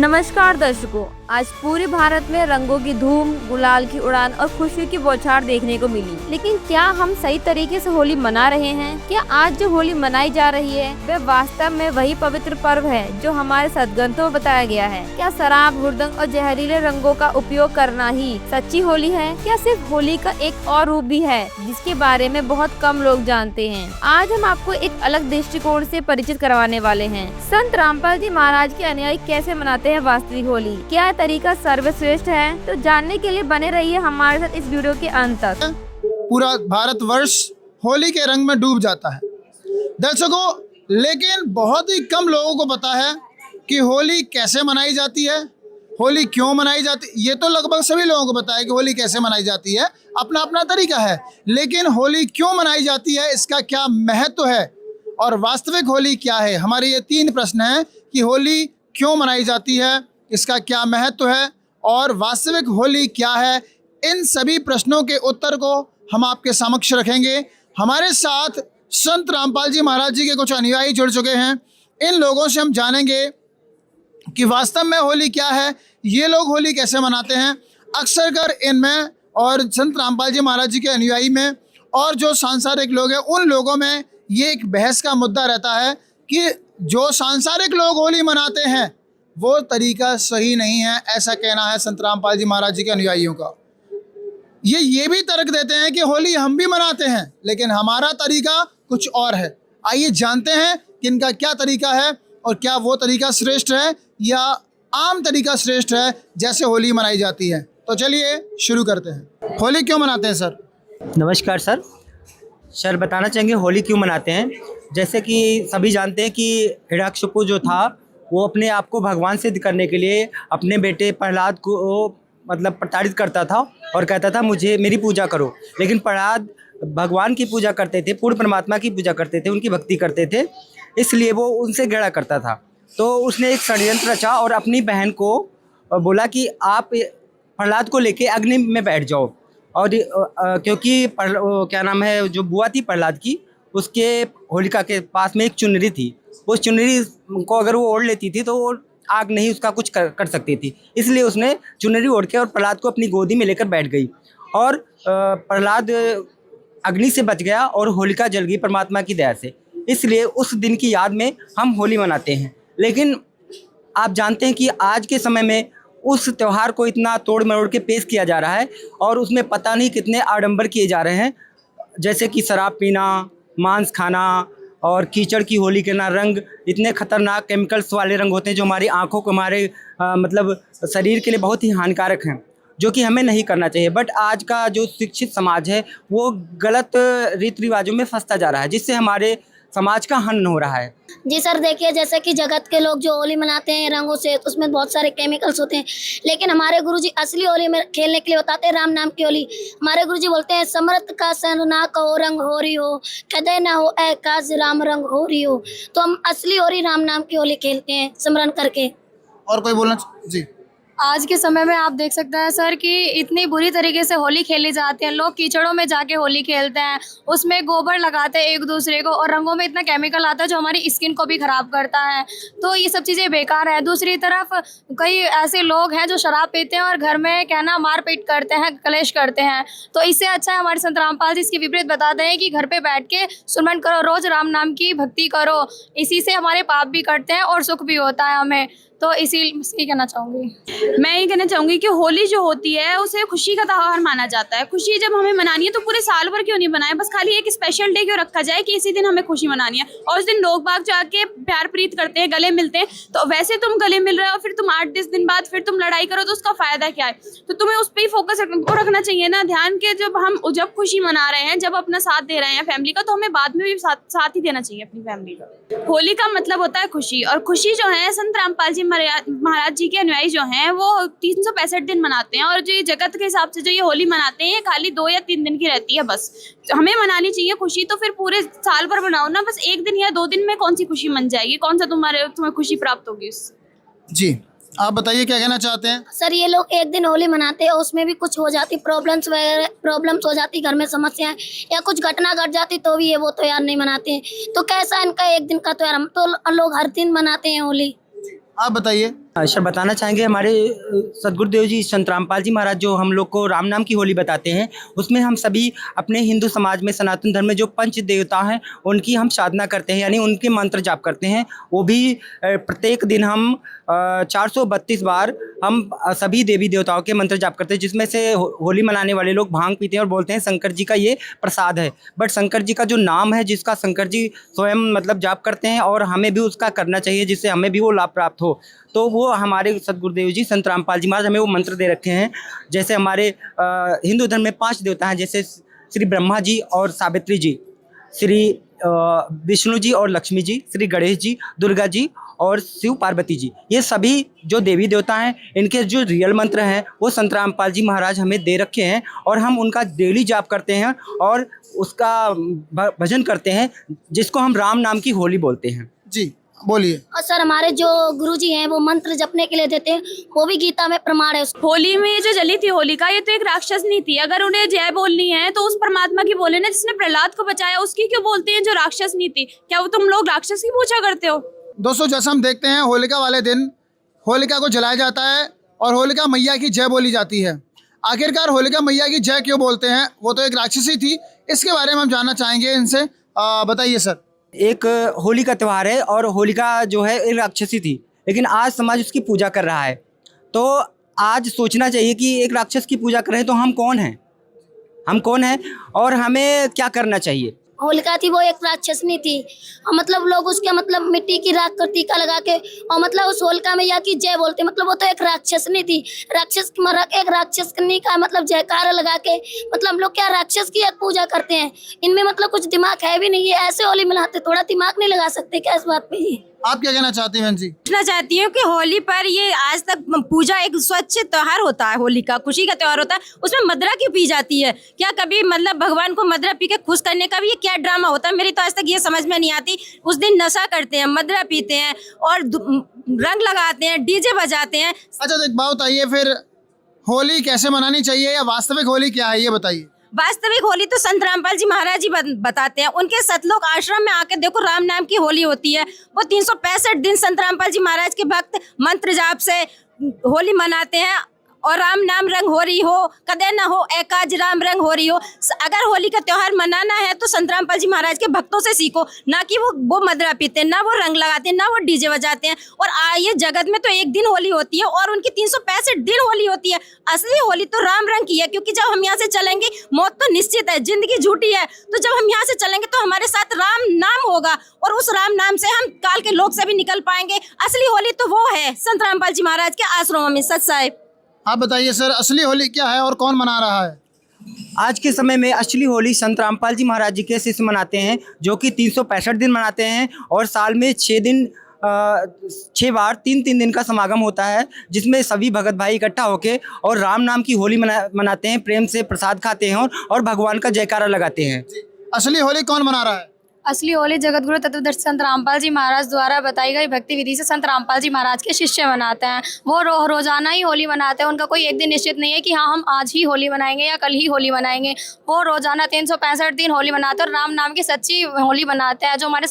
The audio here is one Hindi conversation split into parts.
नमस्कार दर्शकों, आज पूरे भारत में रंगों की धूम, गुलाल की उड़ान और खुशी की बौछार देखने को मिली। लेकिन क्या हम सही तरीके से होली मना रहे हैं? क्या आज जो होली मनाई जा रही है वह वास्तव में वही पवित्र पर्व है जो हमारे सद्ग्रंथों में बताया गया है? क्या शराब, हुड़दंग और जहरीले रंगों का उपयोग करना ही सच्ची होली है? क्या सिर्फ होली का एक और रूप भी है जिसके बारे में बहुत कम लोग जानते हैं? आज हम आपको एक अलग दृष्टिकोण से परिचित करवाने वाले हैं। संत रामपाल जी महाराज के अनुयायी कैसे मनाते हैं वास्तविक होली? क्या तरीका सर्वश्रेष्ठ है? तो जानने के लिए बने रहिए हमारे साथ इस वीडियो के अंत तक। पूरा भारतवर्ष होली के रंग में डूब जाता है दर्शकों, लेकिन बहुत ही कम लोगों को पता है कि होली कैसे मनाई जाती है, होली क्यों मनाई जाती है। ये तो लगभग सभी लोगों को पता है कि होली कैसे मनाई जाती है, अपना अपना तरीका है, लेकिन होली क्यों मनाई जाती है, इसका क्या महत्व है और वास्तविक होली क्या है। हमारे ये 3 प्रश्न हैं कि होली क्यों मनाई जाती है, इसका क्या महत्व है और वास्तविक होली क्या है। इन सभी प्रश्नों के उत्तर को हम आपके समक्ष रखेंगे। हमारे साथ संत रामपाल जी महाराज जी के कुछ अनुयायी जुड़ चुके हैं। इन लोगों से हम जानेंगे कि वास्तव में होली क्या है, ये लोग होली कैसे मनाते हैं। अक्सर कर इनमें और संत रामपाल जी महाराज जी के अनुयायी में और जो सांसारिक लोग हैं उन लोगों में ये एक बहस का मुद्दा रहता है कि जो सांसारिक लोग होली मनाते हैं वो तरीका सही नहीं है, ऐसा कहना है संत रामपाल जी महाराज जी के अनुयायियों का। ये भी तर्क देते हैं कि होली हम भी मनाते हैं लेकिन हमारा तरीका कुछ और है। आइए जानते हैं कि इनका क्या तरीका है और क्या वो तरीका श्रेष्ठ है या आम तरीका श्रेष्ठ है जैसे होली मनाई जाती है। तो चलिए शुरू करते हैं। होली क्यों मनाते हैं सर? नमस्कार सर बताना चाहेंगे होली क्यों मनाते हैं। जैसे कि सभी जानते हैं कि हिरण्यकशिपु जो था वो अपने आप को भगवान सिद्ध करने के लिए अपने बेटे प्रहलाद को मतलब प्रताड़ित करता था और कहता था मुझे मेरी पूजा करो। लेकिन प्रहलाद भगवान की पूजा करते थे, पूर्ण परमात्मा की पूजा करते थे, उनकी भक्ति करते थे, इसलिए वो उनसे घृणा करता था। तो उसने एक षड्यंत्र रचा और अपनी बहन को बोला कि आप प्रहलाद को लेके अग्नि में बैठ जाओ। और क्योंकि क्या नाम है, जो बुआ थी प्रहलाद की, उसके होलिका के पास में एक चुनरी थी। उस चुनरी को अगर वो ओढ़ लेती थी तो वो आग नहीं उसका कुछ कर सकती थी, इसलिए उसने चुनरी ओढ़ के और प्रहलाद को अपनी गोदी में लेकर बैठ गई और प्रहलाद अग्नि से बच गया और होलिका जल गई परमात्मा की दया से। इसलिए उस दिन की याद में हम होली मनाते हैं। लेकिन आप जानते हैं कि आज के समय में उस त्यौहार को इतना तोड़ मरोड़ के पेश किया जा रहा है और उसमें पता नहीं कितने आडंबर किए जा रहे हैं, जैसे कि शराब पीना, मांस खाना और कीचड़ की होली के ना रंग इतने खतरनाक केमिकल्स वाले रंग होते हैं जो हमारी आंखों को, हमारे मतलब शरीर के लिए बहुत ही हानिकारक हैं, जो कि हमें नहीं करना चाहिए। बट आज का जो शिक्षित समाज है वो गलत रीति रिवाजों में फंसता जा रहा है, जिससे हमारे समाज का हनन हो रहा है। जी सर, देखिए जैसे कि जगत के लोग जो होली मनाते हैं रंगों से, तो उसमें बहुत सारे केमिकल्स होते हैं, लेकिन हमारे गुरुजी असली होली में खेलने के लिए बताते हैं राम नाम की होली। हमारे गुरुजी बोलते हैं समर्थ का सन ना कहो रंग हो रही हो, कदे ना हो ए काज राम रंग हो रही हो। तो हम असली होली राम नाम की होली खेलते हैं स्मरण करके। और कोई बोलना जी? आज के समय में आप देख सकते हैं सर कि इतनी बुरी तरीके से होली खेली जाती है। लोग कीचड़ों में जाके होली खेलते हैं, उसमें गोबर लगाते हैं एक दूसरे को और रंगों में इतना केमिकल आता है जो हमारी स्किन को भी ख़राब करता है। तो ये सब चीज़ें बेकार है। दूसरी तरफ कई ऐसे लोग हैं जो शराब पीते हैं और घर में कहना मारपीट करते हैं, कलेश करते हैं। तो इससे अच्छा है हमारे संत रामपाल जी इसके विपरीत बताते हैं कि घर पर बैठ के सुमरन करो, रोज़ राम नाम की भक्ति करो, इसी से हमारे पाप भी कटते हैं और सुख भी होता है हमें। तो इसी कहना चाहूँगी। मैं ये कहना चाहूँगी कि होली जो होती है उसे खुशी का त्यौहार माना जाता है। खुशी जब हमें मनानी है तो पूरे साल भर क्यों नहीं बनाए, बस खाली एक स्पेशल डे क्यों रखा जाए कि इसी दिन हमें खुशी मनानी है। और उस दिन लोग बाग जाके प्यार प्रीत करते हैं, गले मिलते हैं। तो वैसे तुम गले मिल रहे हो, फिर तुम 8-10 दिन बाद फिर तुम लड़ाई करो तो उसका फायदा क्या है? तो तुम्हें उस पर ही फोकस रखना चाहिए ना ध्यान के। जब खुशी मना रहे हैं, जब अपना साथ दे रहे हैं फैमिली का, तो हमें बाद में भी साथ ही देना चाहिए अपनी फैमिली का। होली का मतलब होता है खुशी, और खुशी जो है संत रामपाल जी महाराज जी के अनुयायी जो हैं वो 365 दिन मनाते हैं। और जो ये जगत के हिसाब से जो ये होली मनाते हैं ये खाली 2 या 3 दिन की रहती है बस। हमें मनानी चाहिए खुशी, तो फिर पूरे साल भर मनाओ ना, बस 1 दिन या 2 दिन में कौन सी खुशी मन जाएगी, कौन सा तुम्हें खुशी प्राप्त होगी उससे। जी आप बताइए क्या कहना चाहते हैं? सर ये लोग एक दिन होली मनाते हैं, उसमें भी कुछ हो जाती प्रॉब्लम्स हो जाती, घर में समस्याएं या कुछ घटना घट जाती तो भी ये वो त्योहार नहीं मनाते हैं। तो कैसा इनका एक दिन का त्योहार? हम तो लोग हर दिन मनाते हैं होली। आप बताइए। सर बताना चाहेंगे हमारे सदगुरुदेव जी संत रामपाल जी महाराज जो हम लोग को राम नाम की होली बताते हैं, उसमें हम सभी अपने हिंदू समाज में सनातन धर्म में जो पंच देवता हैं उनकी हम साधना करते हैं, यानी उनके मंत्र जाप करते हैं। वो भी प्रत्येक दिन हम 432 बार हम सभी देवी देवताओं के मंत्र जाप करते हैं, जिसमें से होली मनाने वाले लोग भांग पीते हैं और बोलते हैं शंकर जी का ये प्रसाद है। बट शंकर जी का जो नाम है, जिसका शंकर जी स्वयं मतलब जाप करते हैं और हमें भी उसका करना चाहिए, जिससे हमें भी वो लाभ प्राप्त हो, तो वो हमारे सदगुरुदेव जी संत रामपाल जी महाराज हमें वो मंत्र दे रखे हैं। जैसे हमारे हिंदू धर्म में 5 देवता हैं, जैसे श्री ब्रह्मा जी और सावित्री जी, श्री विष्णु जी और लक्ष्मी जी, श्री गणेश जी, दुर्गा जी और शिव पार्वती जी। ये सभी जो देवी देवता हैं, इनके जो रियल मंत्र हैं वो संत रामपाल जी महाराज हमें दे रखे हैं और हम उनका डेली जाप करते हैं और उसका भजन करते हैं, जिसको हम राम नाम की होली बोलते हैं। जी बोलिए। और सर हमारे जो गुरुजी हैं वो मंत्र जपने के लिए देते हैं, वो भी गीता में प्रमाण है। होली में ये जो जली थी होलिका, ये तो एक राक्षस नहीं थी। अगर उन्हें जय बोलनी है तो उस परमात्मा की बोले ना, जिसने प्रहलाद को बचाया, उसकी क्यों बोलते हैं जो राक्षस नहीं थी? क्या वो तुम लोग राक्षस की पूछा करते हो? दोस्तों जैसा हम देखते हैं होलिका वाले दिन होलिका को जलाया जाता है और होलिका मैया की जय बोली जाती है। आखिरकार होलिका मैया की जय क्यों बोलते हैं? वो तो एक राक्षसी थी, इसके बारे में हम जानना चाहेंगे इनसे। बताइए सर। एक होली का त्यौहार है और होलिका जो है एक राक्षसी थी, लेकिन आज समाज उसकी पूजा कर रहा है। तो आज सोचना चाहिए कि एक राक्षस की पूजा कर रहे हैं तो हम कौन हैं, हम कौन हैं और हमें क्या करना चाहिए। होलिका थी वो एक राक्षसनी थी और मतलब लोग उसके मतलब मिट्टी की राख कर टीका लगा के और मतलब उस होलिका मैया की जय बोलते, मतलब वो तो एक राक्षसनी थी। राक्षस एक राक्षसनी का मतलब जयकारा लगा के मतलब हम लोग क्या राक्षस की पूजा करते हैं? इनमें मतलब कुछ दिमाग है भी नहीं है, ऐसे होली मनाते, थोड़ा दिमाग नहीं लगा सकते क्या इस बात पे? ही आप क्या कहना चाहती हैं बहन जी? पूछना चाहती हूँ कि होली पर ये आज तक पूजा एक स्वच्छ त्योहार होता है, होली का खुशी का त्योहार होता है, उसमें मदरा क्यों पी जाती है? क्या कभी मतलब भगवान को मदरा पी के खुश करने का भी ये क्या ड्रामा होता है? मेरी तो आज तक ये समझ में नहीं आती। उस दिन नशा करते हैं, मदरा पीते हैं और रंग लगाते हैं, डीजे बजाते हैं। अच्छा तो एक बात बताइए, फिर होली कैसे मनानी चाहिए या वास्तविक होली क्या है ये बताइए। वास्तविक होली तो संत रामपाल जी महाराज जी बताते हैं। उनके सतलोक आश्रम में आके देखो, राम नाम की होली होती है। वो 365 दिन संत रामपाल जी महाराज के भक्त मंत्र जाप से होली मनाते हैं और राम नाम रंग हो रही हो, कदे न हो एकाज राम रंग हो रही हो। अगर होली का त्योहार मनाना है तो संत रामपाल जी महाराज के भक्तों से सीखो, ना कि वो मदरा पीते हैं, ना वो रंग लगाते हैं, ना वो डीजे बजाते हैं। और ये जगत में तो एक दिन होली होती है और उनकी 365 दिन होली होती है। असली होली तो राम रंग की है, क्योंकि जब हम यहाँ से चलेंगे मौत तो निश्चित है, जिंदगी झूठी है। तो जब हम यहाँ से चलेंगे तो हमारे साथ राम नाम होगा और उस राम नाम से हम काल के लोक से भी निकल पाएंगे। असली होली तो वो है संत रामपाल जी महाराज के आश्रमों में। सच साहिब आप बताइए सर, असली होली क्या है और कौन मना रहा है? आज के समय में असली होली संत रामपाल जी महाराज जी के शिष्य मनाते हैं, जो कि 365 दिन मनाते हैं और साल में 6 बार 3 दिन का समागम होता है, जिसमें सभी भगत भाई इकट्ठा होके और राम नाम की होली मनाते हैं, प्रेम से प्रसाद खाते हैं और भगवान का जयकारा लगाते हैं। असली होली कौन मना रहा है? असली होली जगतगुरु तत्वदर्शी संत रामपाल जी महाराज द्वारा बताई गई भक्ति विधि से संत रामपाल जी महाराज के शिष्य मनाते हैं। वो रोजाना ही होली मनाते हैं। उनका कोई एक दिन निश्चित नहीं है कि हाँ हम आज ही होली मनाएंगे या कल ही होली मनाएंगे। वो रोजाना 365 दिन होली मनाते हैं और राम नाम की सच्ची होली मनाते हैं, जो हमारे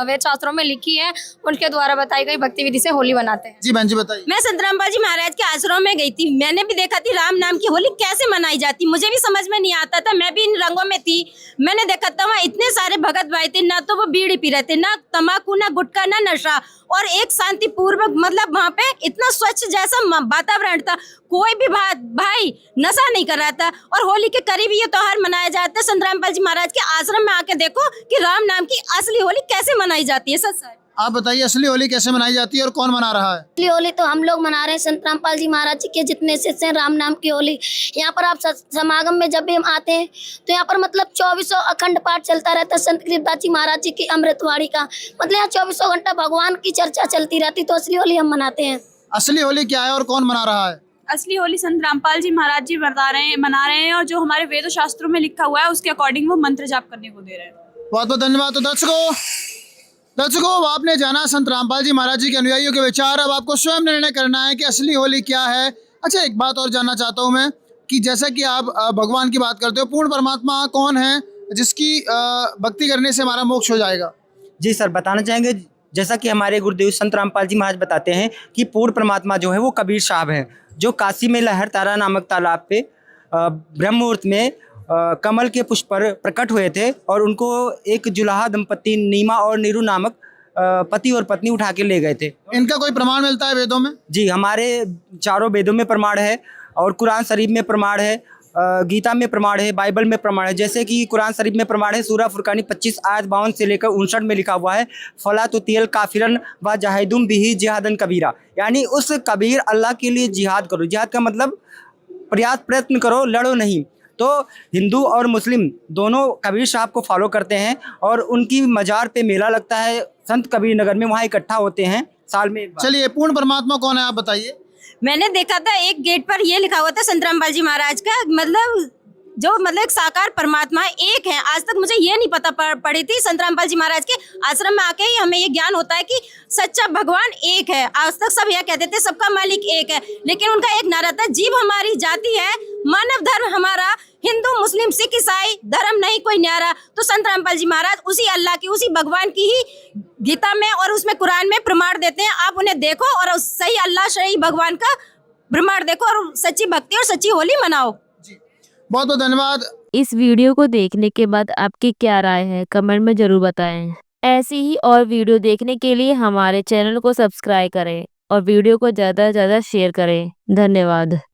वेद शास्त्रों में लिखी है, उनके द्वारा बताई गई भक्ति विधि से होली मनाते हैं। जी बहन जी बताइए। मैं संत रामपाल जी महाराज के आश्रम में गई थी, मैंने भी देखा थी राम नाम की होली कैसे मनाई जाती। मुझे भी समझ में नहीं आता था, मैं भी इन रंगों में थी। मैंने देखा था वहाँ इतने सारे भगत भाई थे, ना तो वो बीड़ी पी रहे थे, ना तंबाकू, ना गुटखा, ना नशा, और एक शांति पूर्वक मतलब वहाँ पे इतना स्वच्छ जैसा वातावरण था। कोई भी भाई नशा नहीं कर रहा था और होली के करीब ये त्योहार मनाया जाता है। संत रामपाल जी महाराज के आश्रम में आके देखो कि राम नाम की असली होली कैसे मनाई जाती है। सच है। आप बताइए असली होली कैसे मनाई जाती है और कौन मना रहा है? असली होली तो हम लोग मना रहे हैं, संत रामपाल जी महाराज जी के जितने शिष्य हैं, राम नाम की होली। यहाँ पर आप समागम में जब भी हम आते हैं तो यहाँ पर मतलब 24 अखंड पाठ चलता रहता है संत गिरदास जी महाराज जी की अमृतवाणी का। मतलब यहाँ 24 घंटा भगवान की चर्चा चलती रहती। तो असली होली हम मनाते हैं। असली होली क्या है और कौन मना रहा है? असली होली संत रामपाल जी महाराज जी मना रहे हैं और जो हमारे वेद शास्त्रों में लिखा हुआ है उसके अकॉर्डिंग वो मंत्र जाप करने को दे रहे हैं। बहुत बहुत धन्यवाद। तो दर्शकों आपने जाना संत रामपाल जी महाराज जी के अनुयायियों के विचार। अब आपको स्वयं निर्णय करना है कि असली होली क्या है। अच्छा एक बात और जानना चाहता हूँ मैं कि जैसा कि आप भगवान की बात करते हो, पूर्ण परमात्मा कौन है जिसकी भक्ति करने से हमारा मोक्ष हो जाएगा? जी सर बताना चाहेंगे, जैसा कि हमारे गुरुदेव संत रामपाल जी महाराज बताते हैं कि पूर्ण परमात्मा जो है वो कबीर साहब हैं, जो काशी में लहर तारा नामक तालाब पे ब्रह्म मुहूर्त में कमल के पुष्प पर प्रकट हुए थे और उनको एक जुलाहा दंपति नीमा और नीरू नामक पति और पत्नी उठा के ले गए थे। इनका कोई प्रमाण मिलता है वेदों में? जी, हमारे चारों वेदों में प्रमाण है और कुरान शरीफ में प्रमाण है, गीता में प्रमाण है, बाइबल में प्रमाण है। जैसे कि कुरान शरीफ में प्रमाण है, सूरह फुरकानी 25 आयत 52 से लेकर 59 में लिखा हुआ है, फला तुतियल काफिरन व जाहिदुम बिही जिहादन कबीरा, यानी उस कबीर अल्लाह के लिए जिहाद करो। जिहाद का मतलब प्रयत्न करो, लड़ो नहीं। तो हिंदू और मुस्लिम दोनों कबीर साहब को फॉलो करते हैं और उनकी मज़ार पे मेला लगता है संत कबीर नगर में, वहाँ इकट्ठा होते हैं साल में एक बार। चलिए, पूर्ण परमात्मा कौन है आप बताइए। मैंने देखा था एक गेट पर ये लिखा हुआ था संत रामपाल जी महाराज का, मतलब एक साकार परमात्मा एक है। आज तक मुझे ये नहीं पता पड़ी थी, संत रामपाल जी महाराज के आश्रम में आके ही हमें ये ज्ञान होता है कि सच्चा भगवान एक है। आज तक सब यह कहते थे सबका मालिक एक है, लेकिन उनका एक नारा था, जीव हमारी जाति है, मानव धर्म हमारा, हिंदू मुस्लिम सिख ईसाई धर्म नहीं कोई न्यारा। तो संत रामपाल जी महाराज उसी अल्लाह की, उसी भगवान की ही गीता में और उसमें कुरान में प्रमाण देते हैं। आप उन्हें देखो और सही अल्लाह सही भगवान का प्रमाण देखो और सच्ची भक्ति और सच्ची होली मनाओ। बहुत बहुत धन्यवाद। इस वीडियो को देखने के बाद आपकी क्या राय है, कमेंट में जरूर बताएं। ऐसी ही और वीडियो देखने के लिए हमारे चैनल को सब्सक्राइब करें और वीडियो को ज़्यादा से ज़्यादा शेयर करें। धन्यवाद।